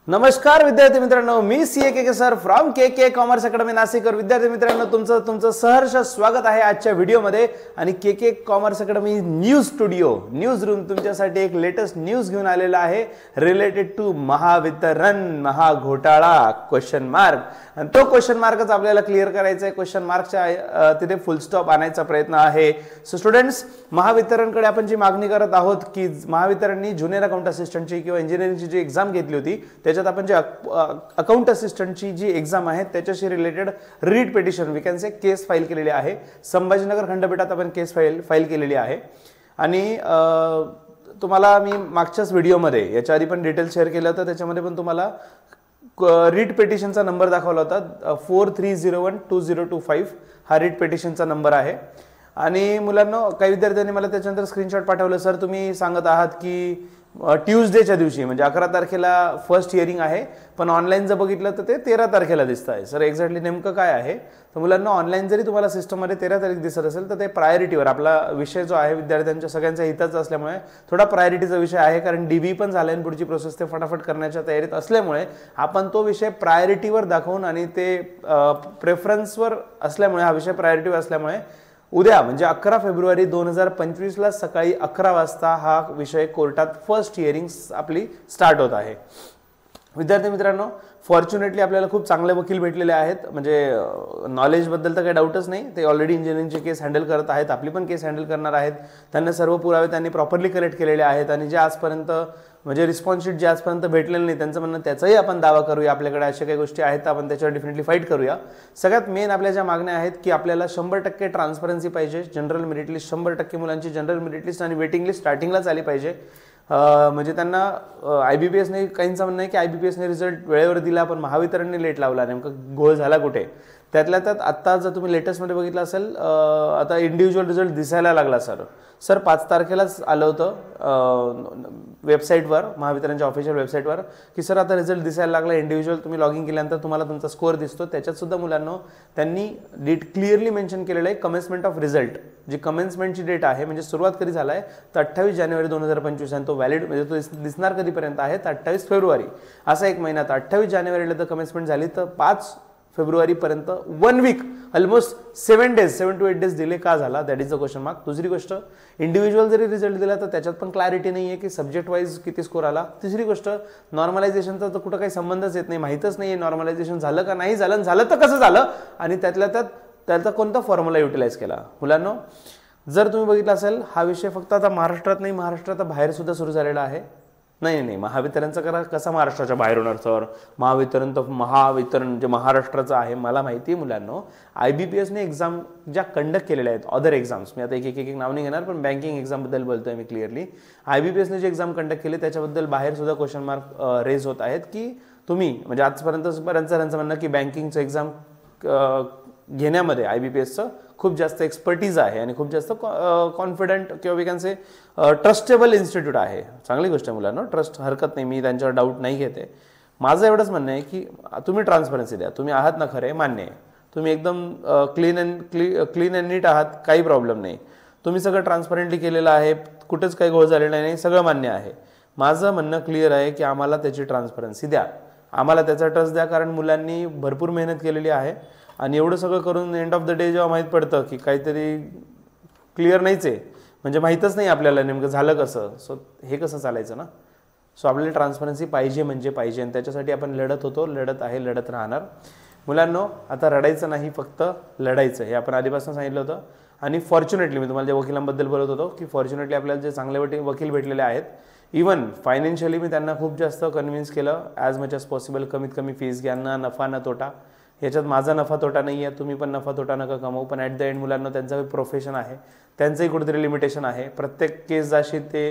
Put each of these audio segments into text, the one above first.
नमस्कार विद्यार्थी मित्रांनो, मी K sir from K commerce academy Nashik. विद्यार्थी मित्रांनो, तुमचं सहर्ष स्वागत आहे आजच्या व्हिडिओमध्ये. आणि K commerce academy news studio news room तुमच्यासाठी एक लेटेस्ट न्यूज घेऊन आलेला आहे रिलेटेड टू महावितरण महाघोटाळा क्वेश्चन मार्क. आणि तो क्वेश्चन मार्कच आपल्याला क्लिअर करायचा आहे. क्वेश्चन मार्कच्या तिथे फुल स्टॉप आणायचा प्रयत्न आहे. सो स्टुडंट्स, महावितरणकडे आपण जी मागणी करत आहोत की महावितरणनी ज्युनियर अकाउंट असिस्टंटची किंवा इंजिनिअरिंगची जी एक्झाम घेतली होती त्याच्यात आपण जे अकाउंट असिस्टंटची जी एक्झाम आहे त्याच्याशी related writ petition we can say case file केलेली आहे. संभाजीनगर खंडपीठात आपण केस फाईल केलेली आहे. आणि तुम्हाला मी मागच्याच व्हिडिओमध्ये याच्या आधी पण डिटेल शेअर केलं होतं, त्याच्यामध्ये पण तुम्हाला रीट पिटिशनचा नंबर दाखवला होता. 43012025 हा रीट पिटिशनचा नंबर आहे. आणि मुलांना काही विद्यार्थ्यांनी मला त्याच्यानंतर स्क्रीनशॉट पाठवलं, सर तुम्ही सांगत आहात की ट्यूजडेच्या दिवशी म्हणजे 11 तारखेला फर्स्ट हिअरिंग आहे, पण ऑनलाईन जर बघितलं तर ते 13 तारखेला दिसत आहे. सर एक्झॅक्टली नेमकं काय आहे? तर मुलांना ऑनलाईन जरी तुम्हाला सिस्टममध्ये 13 तारीख दिसत असेल तर ते प्रायोरिटीवर आपला विषय जो आहे विद्यार्थ्यांच्या सगळ्यांच्या हिताचा असल्यामुळे थोडा प्रायोरिटीचा विषय आहे. कारण डीबी पण झाला आणि पुढची प्रोसेस ते फटाफट करण्याच्या तयारीत असल्यामुळे आपण तो विषय प्रायोरिटीवर दाखवून आणि ते प्रेफरन्सवर असल्यामुळे हा विषय प्रायोरिटीवर असल्यामुळे उद्या म्हणजे 11 फेब्रुवारी 2025 ला सकाळी 11 वाजता हा विषय कोर्टात फर्स्ट हिअरिंग आपली स्टार्ट होत आहे. विद्यार्थी मित्रांनो, फॉर्च्युनेटली आपल्याला खूप चांगले वकील भेटलेले आहेत. म्हणजे नॉलेजबद्दल तर काही डाऊटच नाही, ते ऑलरेडी इंजिनिअरिंगचे केस हँडल करत आहेत, आपली पण केस हँडल करणार आहेत. त्यांना सर्व पुरावे त्यांनी प्रॉपरली कलेक्ट केलेले आहेत. आणि जे आजपर्यंत म्हणजे रिस्पॉन्स शीट जे आजपर्यंत भेटलेलं नाही त्यांचं म्हणणं त्याचाही आपण दावा करूया. आपल्याकडे अशा काही गोष्टी आहेत तर आपण त्याच्यावर डेफिनेटली फाईट करूया. सगळ्यात मेन आपल्या ज्या मागण्या आहेत की आपल्याला 100% ट्रान्सपरन्सी पाहिजे. जनरल मेरिट लिस्ट 100% मुलांची जनरल मेरिट लिस्ट आणि वेटिंग लिस्ट स्टार्टिंगलाच आली पाहिजे. म्हणजे त्यांना IBPSने काहींचं म्हणणं आहे की IBPSने रिझल्ट वेळेवर दिला पण महावितरणने लेट लावला. नेमकं घोळ झाला कुठे? त्यातल्या त्यात आत्ता जर तुम्ही लेटेस्टमध्ये बघितलं असेल आता इंडिव्हिज्युअल रिझल्ट दिसायला लागला. सर 5 तारखेलाच आलं होतं वेबसाईटवर, महावितरणच्या ऑफिशियल वेबसाईटवर की सर आता रिझल्ट दिसायला लागला इंडिव्हिज्युअल. तुम्ही लॉग इन केल्यानंतर तुम्हाला तुमचा स्कोअर दिसतो. त्याच्यात सुद्धा मुलांना त्यांनी क्लिअरली मेन्शन केलेलं आहे कमेन्समेंट ऑफ रिझल्ट. जी कमेन्समेंटची डेट आहे म्हणजे सुरुवात कधी झाला आहे तर 28 जानेवारी 2025 आणि तो व्हॅलिड म्हणजे तो दिसणार कधीपर्यंत आहे तर 28 फेब्रुवारी असा एक महिना. तर 28 जानेवारीला जर कमेन्समेंट झाली तर 5 फेब्रुवारीपर्यंत 1 week almost 7 to 8 days delay का झाला? That is the question mark. दुसरी गोष्ट, इंडिव्हिज्युअल जरी रिझल्ट दिला तर त्याच्यात पण क्लॅरिटी नाही आहे की सब्जेक्ट वाईज किती स्कोर आला. तिसरी गोष्ट, नॉर्मलायझेशनचा तर कुठं काही संबंधच येत नाही, माहीतच नाही आहे नॉर्मलायझेशन झालं का नाही झालं, झालं तर कसं झालं आणि त्यातल्या त्यात त्याचा कोणता फॉर्म्युला युटिलाइज केला. मुलांनो, जर तुम्ही बघितलं असेल हा विषय फक्त आता महाराष्ट्रात नाही, महाराष्ट्रात बाहेर सुद्धा सुरू झालेला आहे. नाही महावितरणचा कसा महाराष्ट्राच्या बाहेर होणार सर? महावितरण जे महाराष्ट्राचं आहे मला माहिती आहे मुलांनो. IBPSने एक्झाम ज्या कंडक्ट केलेल्या आहेत अदर एक्झाम्स, मी आता एक नाव नाही घेणार पण बँकिंग एक्झामबद्दल बोलतोय मी क्लिअरली. IBPSने जे एक्झाम कंडक्ट केली त्याच्याबद्दल बाहेर सुद्धा क्वेश्चन मार्क रेज होत आहेत की तुम्ही म्हणजे आजपर्यंत बऱ्याच म्हणणं की बँकिंगचं एक्झाम घेण्यामध्ये IBPSचं खूप जास्त एक्सपर्टीज आहे आणि खूप जास्त कॉन्फिडंट किंवा we can say trustable institute आहे. चांगली गोष्ट आहे मुलांना, ट्रस्ट हरकत नाही, मी त्यांच्यावर डाऊट नाही घेते. माझं एवढंच म्हणणं आहे की तुम्ही ट्रान्सपरन्सी द्या. तुम्ही आहात ना खरे, मान्य आहे, तुम्ही एकदम क्लीन अँड नीट आहात, काही प्रॉब्लेम नाही. तुम्ही सगळं ट्रान्सपरंटली केलेलं आहे, कुठेच काही घोळ झालेला नाही, सगळं मान्य आहे. माझं म्हणणं क्लिअर आहे की आम्हाला त्याची ट्रान्सपरन्सी द्या, आम्हाला त्याचा ट्रस्ट द्या. कारण मुलांनी भरपूर मेहनत केलेली आहे आणि एवढं सगळं करून एंड ऑफ द डे जेव्हा माहीत पडतं की काहीतरी क्लिअर नाहीच आहे म्हणजे माहीतच नाही आपल्याला नेमकं झालं कसं, सो हे कसं चालायचं ना. सो आपल्याला ट्रान्सपरन्सी पाहिजे म्हणजे पाहिजे आणि त्याच्यासाठी आपण लढत होतो, लढत आहे, लढत राहणार. मुलांनो, आता रडायचं नाही, फक्त लढायचं, हे आपण आधीपासून सांगितलं होतं. आणि फॉर्च्युनेटली मी तुम्हाला ज्या वकिलांबद्दल बोलत होतो की फॉर्च्युनेटली आपल्याला जे चांगले वकील भेटलेले आहेत, इवन फायनान्शियली मी त्यांना खूप जास्त कन्व्हिन्स केलं ॲज मच ॲज पॉसिबल. कमीत कमी फीस घ्या, ना नफा ना तोटा. याच्यात माझा नफा तोटा नाही आहे, तुम्ही पण नफा तोटा नका कमवू, पण ॲट द एंड मुलांना त्यांचं प्रोफेशन आहे, त्यांचंही कुठेतरी लिमिटेशन आहे. प्रत्येक केस जाशी ते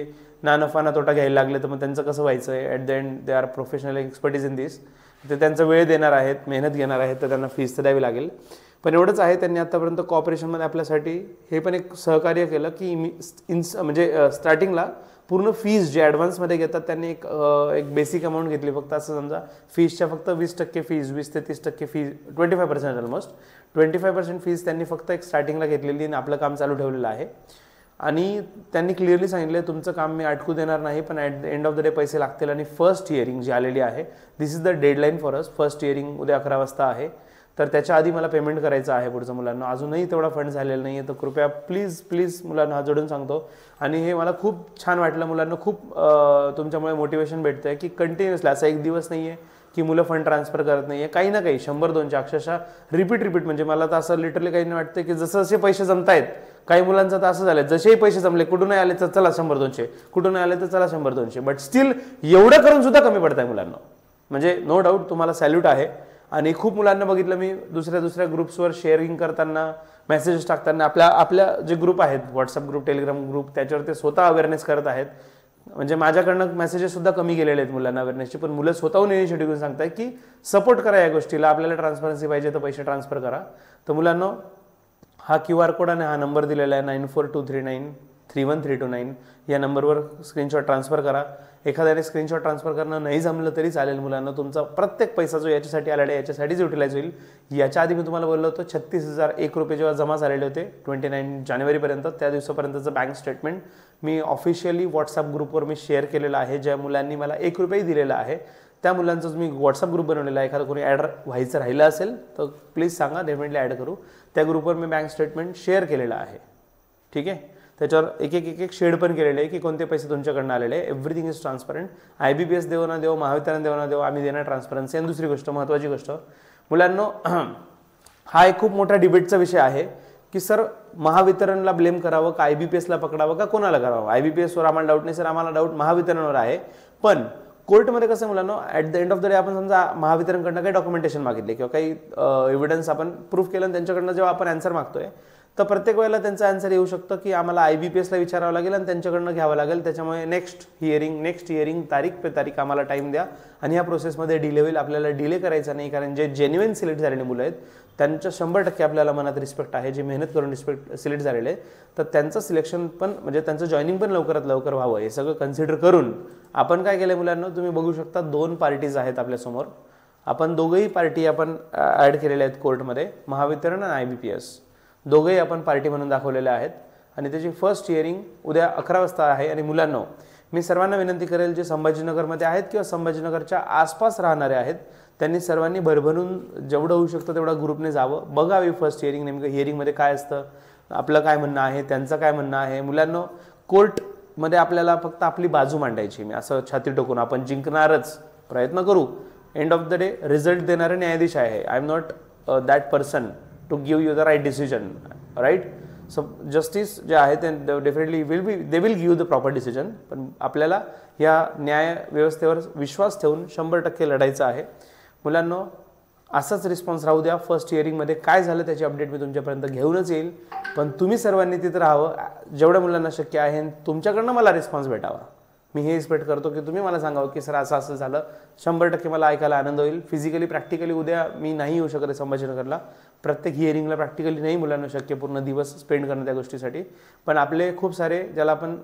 ना नफा ना तोटा घ्यायला लागले तर मग त्यांचं कसं व्हायचं आहे? At the and they are professional expertise in this. ते त्यांचा वेळ देणार आहेत, मेहनत घेणार आहेत, तर त्यांना फीस तर द्यावी लागेल. पण एवढंच आहे, त्यांनी आतापर्यंत कॉपरेशनमध्ये आपल्यासाठी हे पण एक सहकार्य केलं की म्हणजे स्टार्टिंगला पूर्ण फीज जे ॲडव्हान्समध्ये घेतात त्यांनी एक बेसिक अमाऊंट घेतली फक्त. असं समजा फीजच्या फक्त 20% फीज, 20 ते 30% फीज, 25% ऑलमोस्ट 25% फीज त्यांनी फक्त एक स्टार्टिंगला घेतलेली आणि आपलं काम चालू ठेवलेलं आहे. आणि त्यांनी क्लिअरली सांगितलं तुमचं काम मी अटकू देणार नाही, पण at the end of the day पैसे लागतील. आणि फर्स्ट हिअरिंग जी आलेली आहे, this is the deadline for us. First hearing उद्या 11 वाजता आहे, तर त्याच्या आधी मला पेमेंट करायचं आहे पुढचं मुलांना. अजूनही तेवढा फंड झालेला नाही आहे, तर कृपया प्लीज मुलांना हात जोडून सांगतो. आणि हे मला खूप छान वाटलं मुलांना, खूप तुमच्यामुळे मोटिवेशन भेटतं आहे की कंटिन्युअसली असा एक दिवस नाही आहे की मुलं फंड ट्रान्सफर करत नाही आहे. काही ना काही 100-200 अक्षरशः रिपीट म्हणजे मला तर असं लिटरली काही नाही वाटतं की जसं जसे पैसे जमत आहेत. काही मुलांचं तर असं झालं जसेही पैसे जमले, कुठून आले तर चला 100-200, कुठून आले तर चला 100-200, बट स्टील एवढं करून सुद्धा कमी पडत आहे मुलांना. म्हणजे नो डाऊट तुम्हाला सॅल्यूट आहे. आणि खूप मुलांना बघितलं मी दुसऱ्या ग्रुप्सवर शेअरिंग करताना, मेसेजेस टाकताना, आपल्या जे ग्रुप आहेत व्हॉट्सअप ग्रुप, टेलिग्राम ग्रुप, त्याच्यावर ते स्वतः अवेअरनेस करत आहेत. म्हणजे माझ्याकडनं मेसेजेस सुद्धा कमी गेलेले आहेत मुलांना अवेअरनेसचे, पण मुलं स्वतःहून इनिशिएटिव्ह घेऊन सांगताय की सपोर्ट करा या गोष्टीला, आपल्याला ट्रान्सपरन्सी पाहिजे तर पैसे ट्रान्सफर करा. तर मुलांना हा QR कोड आणि हा नंबर दिलेला आहे 9423931329 या नंबरवर स्क्रीनशॉट ट्रान्सफर करा. एखाद्याने स्क्रीनशॉट ट्रान्सफर करणं नाही जमलं तरी चालेल. मुलांना तुमचा प्रत्येक पैसा जो याच्यासाठी आलेला आहे याच्यासाठीच युटिलाइज होईल. याच्या आधी मी तुम्हाला बोललो होतो 36,001 रुपये जेव्हा जमा झालेले होते 29 जानेवारीपर्यंत, त्या दिवसापर्यंतचं बँक स्टेटमेंट मी ऑफिशियली व्हॉट्सअप ग्रुपवर मी शेअर केलेलं आहे. ज्या मुलांनी मला 1 रुपये दिलेला आहे त्या मुलांचाच मी व्हॉट्सअप ग्रुप बनवलेला आहे. एखादं कोणी ॲड व्हायचं राहिलं असेल तर प्लीज सांगा, डेफिनेटली ॲड करू. त्या ग्रुपवर मी बँक स्टेटमेंट शेअर केलेलं आहे. ठीक आहे, त्याच्यावर एक शेड पण केलेले आहे की कोणते पैसे तुमच्याकडनं आलेले आहे. Everything is transparent. IBPS देऊ ना देऊ, महावितरण देऊ ना देऊ, आम्ही देणार ट्रान्सपरन्सी. आणि दुसरी गोष्ट, महत्त्वाची गोष्ट मुलांनो, हा एक खूप मोठा डिबेटचा विषय आहे की सर महावितरणला ब्लेम करावं का IBPSला पकडावं का कोणाला करावं. IBPSवर आम्हाला डाऊट नाही सर, आम्हाला डाऊट महावितरणवर आहे. पण कोर्टमध्ये कसं मुलांनो, at the end of the day आपण समजा महावितरणकडनं काही डॉक्युमेंटेशन मागितले किंवा काही एव्हिडन्स आपण प्रूफ केलं, त्यांच्याकडनं जेव्हा आपण आन्सर मागतोय तर प्रत्येक वेळेला त्यांचं आन्सर येऊ शकतं की आम्हाला IBPSला विचारावं लागेल आणि त्यांच्याकडनं घ्यावं लागेल. त्याच्यामुळे नेक्स्ट हिअरिंग तारीख पे तारीख आम्हाला टाईम द्या. आणि या प्रोसेसमध्ये डिले होईल. आपल्याला डिले करायचा नाही, कारण जे जेन्युइन सिलेक्ट झालेले मुलं आहेत त्यांच्या 100% आपल्याला मनात रिस्पेक्ट आहे. जे मेहनत करून सिलेक्ट झालेले आहेत तर त्यांचं सिलेक्शन पण, म्हणजे त्यांचं जॉईनिंग पण लवकरात लवकर व्हावं, हे सगळं कन्सिडर करून आपण काय केलं मुलांना, तुम्ही बघू शकता 2 पार्टीज आहेत आपल्यासमोर. आपण दोघंही पार्टी आपण ॲड केलेल्या आहेत कोर्टमध्ये, महावितरण आणि IBPS दोघंही आपण पार्टी म्हणून दाखवलेल्या आहेत. आणि त्याची फर्स्ट हिअरिंग उद्या 11 वाजता आहे. आणि मुलांनो, मी सर्वांना विनंती करेल जे संभाजीनगरमध्ये आहेत किंवा संभाजीनगरच्या आसपास राहणारे आहेत त्यांनी सर्वांनी भरभरून जेवढं होऊ शकतं तेवढा ग्रुपने जावं, बघावी फर्स्ट हिअरिंग, नेमकं हिअरिंगमध्ये काय असतं, आपलं काय म्हणणं आहे, त्यांचं काय म्हणणं आहे. मुलांनो, कोर्टमध्ये आपल्याला फक्त आपली बाजू मांडायची. मी असं छाती टोकून आपण जिंकणारच प्रयत्न करू. End of the day result देणारे न्यायाधीश आहे. I am not that person to give you the right decision, right. So justice जे आहे ते definitely they will give the proper decision. पण आपल्याला या न्याय व्यवस्थेवर विश्वास ठेवून 100% लढायचं आहे. मुलांनो, असाच रिस्पॉन्स राहू द्या. फर्स्ट हिअरिंगमध्ये काय झालं त्याची अपडेट मी तुमच्यापर्यंत घेऊनच येईल. पण तुम्ही सर्वांनी तिथं राहावं, जेवढ्या मुलांना शक्य आहे. तुमच्याकडनं मला रिस्पॉन्स भेटावा. मी हे एक्सपेक्ट करतो की तुम्ही मला सांगावं की सर असं असं झालं. 100% मला ऐकायला आनंद होईल. फिजिकली प्रॅक्टिकली उद्या मी नाही येऊ शकत आहे संभाजीनगरला. प्रत्येक हिअरिंगला प्रॅक्टिकली नाही मुलांना शक्य पूर्ण दिवस स्पेंड करणं त्या गोष्टीसाठी. पण आपले खूप सारे, ज्याला आपण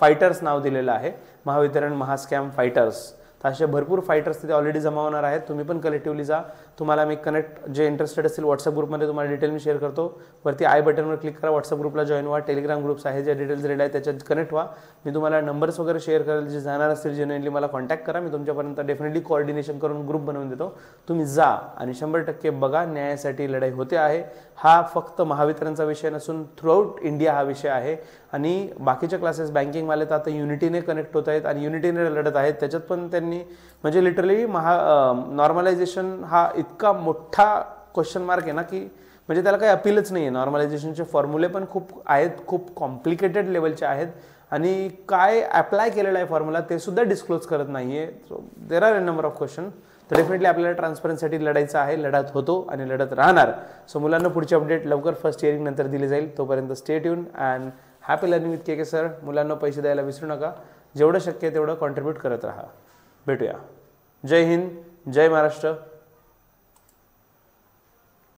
फायटर्स नाव दिलेलं आहे, महावितरण महास्कॅम फायटर्स, तर असे भरपूर फायटर्स तिथे ऑलरेडी जमा होणार आहेत. तुम्ही पण कलेक्टिव्हली जा. तुम्हाला मी कनेक्ट, जे इंटरेस्टेड असतील व्हॉट्सअप ग्रुपमध्ये तुम्हाला डिटेल मी शेअर करतो. वरती आय बटनवर क्लिक करा, व्हॉट्सअप ग्रुपला जॉईन व्हा. टेलिग्राम ग्रुप्स आहे, ज्या डिटेल्स रेड आहे त्याच्यात कनेक्ट व्हा. मी तुम्हाला नंबर्स वगैरे शेअर करेल. जे जाणार असतील जेन्युइनली मला कॉन्टॅक्ट करा. मी तुमच्यापर्यंत डेफिनेटली कोऑर्डिनेशन करून ग्रुप बनवून देतो. तुम्ही जा आणि 100% बघा. न्यायासाठी लढाई होते आहे. हा फक्त महावितरणचा विषय नसून थ्रूआउट इंडिया हा विषय आहे. आणि बाकीच्या क्लासेस बँकिंगवाले तर आता युनिटीने कनेक्ट होत आहेत आणि युनिटीने लढत आहेत. त्याच्यात पण त्यांनी म्हणजे लिटरली नॉर्मलायझेशन हा इतका मोठा क्वेश्चन मार्क आहे ना की म्हणजे त्याला काही अपीलच नाही आहे. नॉर्मलायझेशनचे फॉर्म्युले पण खूप आहेत, खूप कॉम्प्लिकेटेड लेवलचे आहेत. आणि काय अप्लाय केलेलं आहे फॉर्म्युला ते सुद्धा डिस्क्लोज करत नाही आहे. So there are a number of question. तर डेफिनेटली आपल्याला ट्रान्सपरन्सीसाठी लढायचं आहे. लढत होतो आणि लढत राहणार. सो मुलांना पुढची अपडेट लवकर फर्स्ट हिअरिंग नंतर दिली जाईल. तोपर्यंत stay tune and happy learning with K sir. मुलांना पैसे द्यायला विसरू नका. जेवढं शक्य आहे तेवढं कॉन्ट्रीब्यूट करत राहा. भेटूया. जय हिंद, जय महाराष्ट्र.